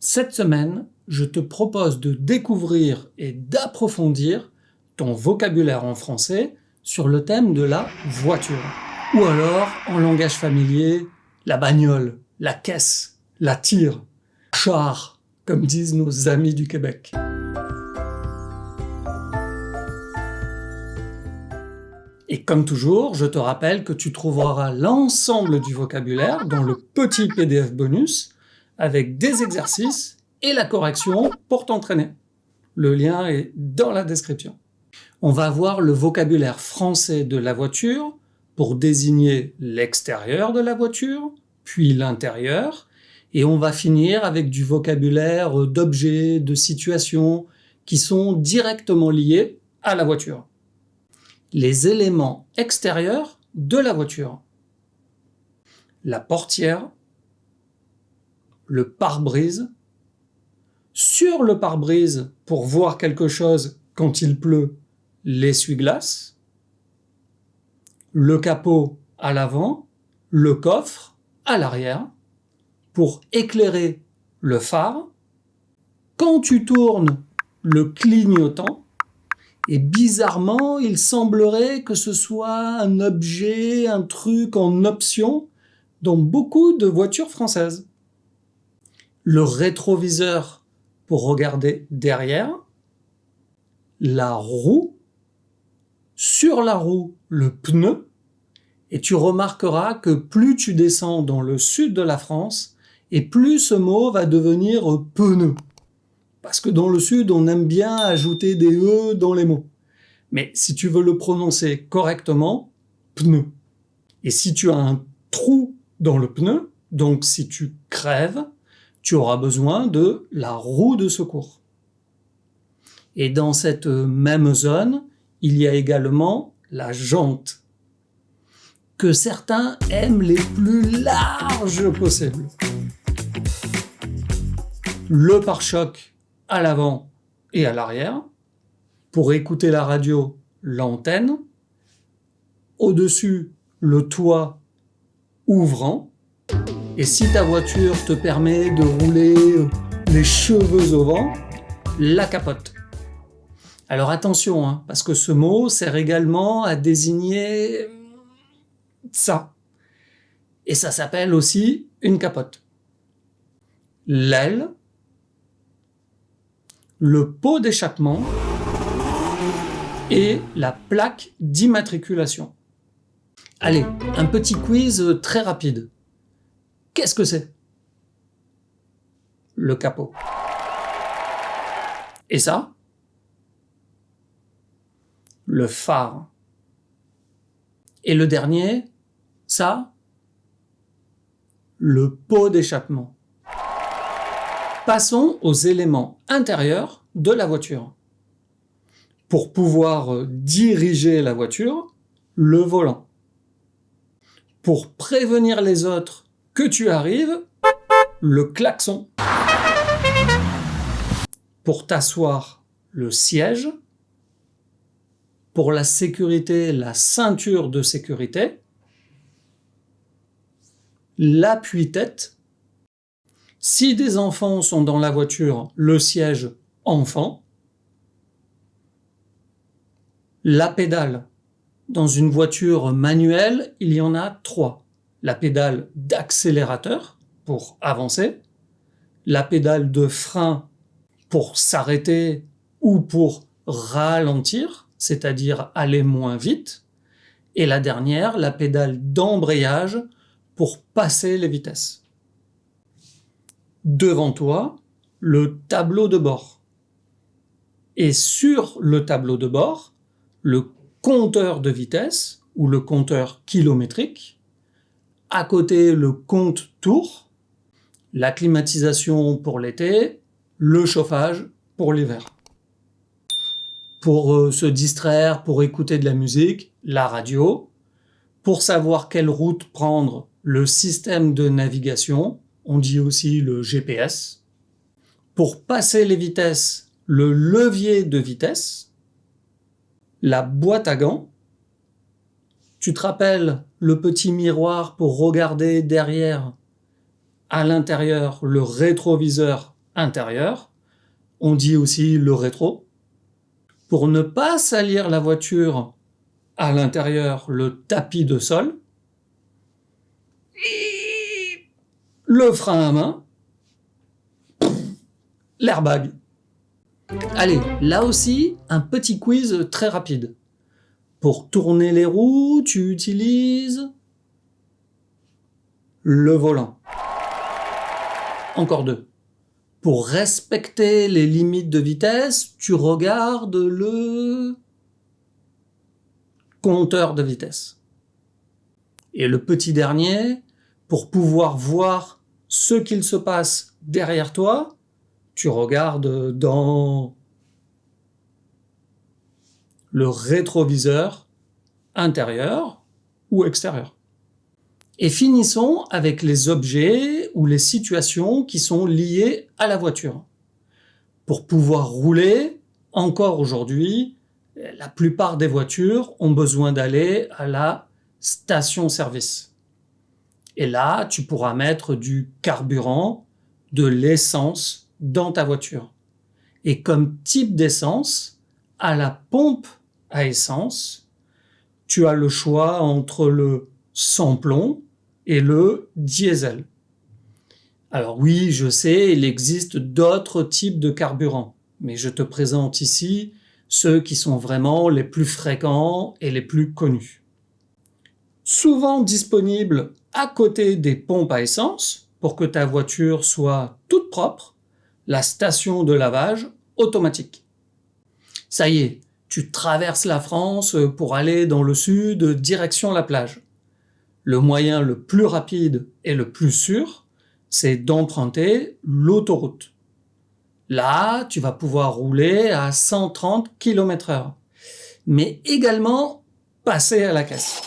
Cette semaine, je te propose de découvrir et d'approfondir ton vocabulaire en français sur le thème de la voiture. Ou alors, en langage familier, la bagnole, la caisse, la tire, char, comme disent nos amis du Québec. Et comme toujours, je te rappelle que tu trouveras l'ensemble du vocabulaire dans le petit PDF bonus avec des exercices et la correction pour t'entraîner. Le lien est dans la description. On va voir le vocabulaire français de la voiture pour désigner l'extérieur de la voiture, puis l'intérieur, et on va finir avec du vocabulaire d'objets, de situations qui sont directement liés à la voiture. Les éléments extérieurs de la voiture. La portière, le pare-brise, sur le pare-brise pour voir quelque chose quand il pleut, l'essuie-glace, le capot à l'avant, le coffre à l'arrière pour éclairer le phare, quand tu tournes le clignotant, et bizarrement, il semblerait que ce soit un objet, un truc en option dans beaucoup de voitures françaises. Le rétroviseur pour regarder derrière, la roue, sur la roue, le pneu, et tu remarqueras que plus tu descends dans le sud de la France, et plus ce mot va devenir pneu. Parce que dans le sud, on aime bien ajouter des E dans les mots. Mais si tu veux le prononcer correctement, pneu. Et si tu as un trou dans le pneu, donc si tu crèves, tu auras besoin de la roue de secours. Et dans cette même zone, il y a également la jante, que certains aiment les plus larges possibles. Le pare-choc à l'avant et à l'arrière, pour écouter la radio, l'antenne, au-dessus, le toit ouvrant, et si ta voiture te permet de rouler les cheveux au vent, la capote. Alors attention, parce que ce mot sert également à désigner ça. Et ça s'appelle aussi une capote. L'aile, le pot d'échappement et la plaque d'immatriculation. Allez, un petit quiz très rapide. Qu'est-ce que c'est? Le capot. Et ça? Le phare. Et le dernier, ça? Le pot d'échappement. Passons aux éléments intérieurs de la voiture. Pour pouvoir diriger la voiture, le volant. Pour prévenir les autres que tu arrives, le klaxon. Pour t'asseoir, le siège. Pour la sécurité, la ceinture de sécurité. L'appui-tête. Si des enfants sont dans la voiture, le siège enfant. La pédale. Dans une voiture manuelle, il y en a 3. La pédale d'accélérateur pour avancer, la pédale de frein pour s'arrêter ou pour ralentir, c'est-à-dire aller moins vite, et la dernière, la pédale d'embrayage pour passer les vitesses. Devant toi, le tableau de bord. Et sur le tableau de bord, le compteur de vitesse ou le compteur kilométrique. À côté, le compte-tours, la climatisation pour l'été, le chauffage pour l'hiver. Pour se distraire, pour écouter de la musique, la radio. Pour savoir quelle route prendre, le système de navigation, on dit aussi le GPS. Pour passer les vitesses, le levier de vitesse. La boîte à gants. Tu te rappelles le petit miroir pour regarder derrière, à l'intérieur, le rétroviseur intérieur. On dit aussi le rétro. Pour ne pas salir la voiture, à l'intérieur, le tapis de sol. Le frein à main. L'airbag. Allez, là aussi, un petit quiz très rapide. Pour tourner les roues, tu utilises le volant. Encore deux. Pour respecter les limites de vitesse, tu regardes le compteur de vitesse. Et le petit dernier, pour pouvoir voir ce qu'il se passe derrière toi, tu regardes dans le rétroviseur intérieur ou extérieur. Et finissons avec les objets ou les situations qui sont liées à la voiture. Pour pouvoir rouler, encore aujourd'hui, la plupart des voitures ont besoin d'aller à la station-service. Et là, tu pourras mettre du carburant, de l'essence dans ta voiture. Et comme type d'essence, à la pompe à essence, tu as le choix entre le sans-plomb et le diesel. Alors oui, je sais, il existe d'autres types de carburants, mais je te présente ici ceux qui sont vraiment les plus fréquents et les plus connus. Souvent disponibles à côté des pompes à essence, pour que ta voiture soit toute propre, la station de lavage automatique. Ça y est, tu traverses la France pour aller dans le sud, direction la plage. Le moyen le plus rapide et le plus sûr, c'est d'emprunter l'autoroute. Là, tu vas pouvoir rouler à 130 km/h, mais également passer à la caisse.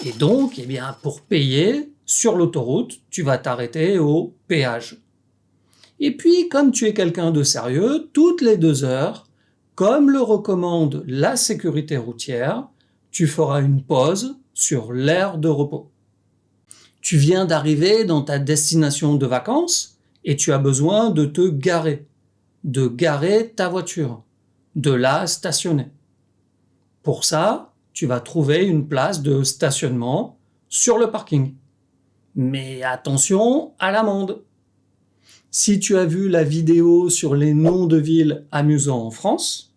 Et donc, pour payer sur l'autoroute, tu vas t'arrêter au péage. Et puis, comme tu es quelqu'un de sérieux, toutes les 2 heures, comme le recommande la sécurité routière, tu feras une pause sur l'aire de repos. Tu viens d'arriver dans ta destination de vacances et tu as besoin de te garer, de garer ta voiture, de la stationner. Pour ça, tu vas trouver une place de stationnement sur le parking. Mais attention à l'amende. Si tu as vu la vidéo sur les noms de villes amusants en France,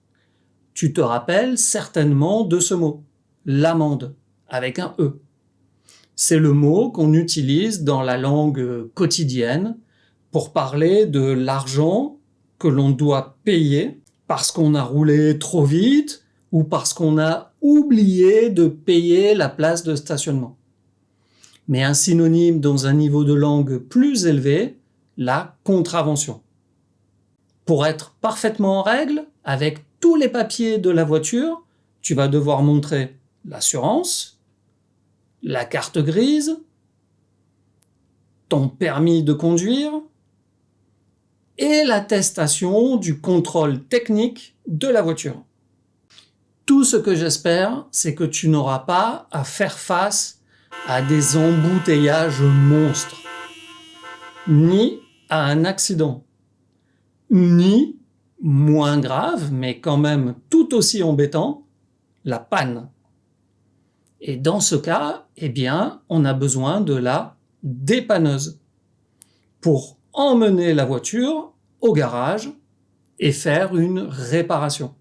tu te rappelles certainement de ce mot, l'amende, avec un E. C'est le mot qu'on utilise dans la langue quotidienne pour parler de l'argent que l'on doit payer parce qu'on a roulé trop vite ou parce qu'on a oublié de payer la place de stationnement. Mais un synonyme dans un niveau de langue plus élevé, la contravention. Pour être parfaitement en règle, avec tous les papiers de la voiture, tu vas devoir montrer l'assurance, la carte grise, ton permis de conduire et l'attestation du contrôle technique de la voiture. Tout ce que j'espère, c'est que tu n'auras pas à faire face à des embouteillages monstres, ni à un accident, ni, moins grave, mais quand même tout aussi embêtant, la panne. Et dans ce cas, on a besoin de la dépanneuse pour emmener la voiture au garage et faire une réparation.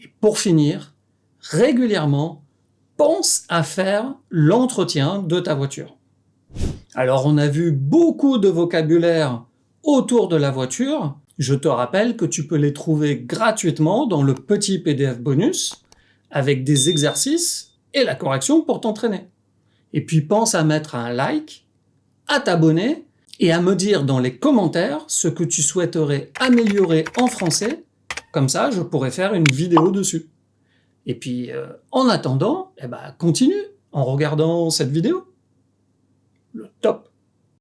Et pour finir, régulièrement, pense à faire l'entretien de ta voiture. Alors on a vu beaucoup de vocabulaire autour de la voiture. Je te rappelle que tu peux les trouver gratuitement dans le petit PDF bonus avec des exercices et la correction pour t'entraîner. Et puis pense à mettre un like, à t'abonner et à me dire dans les commentaires ce que tu souhaiterais améliorer en français. Comme ça, je pourrais faire une vidéo dessus. Et puis, en attendant, continue en regardant cette vidéo. Le top.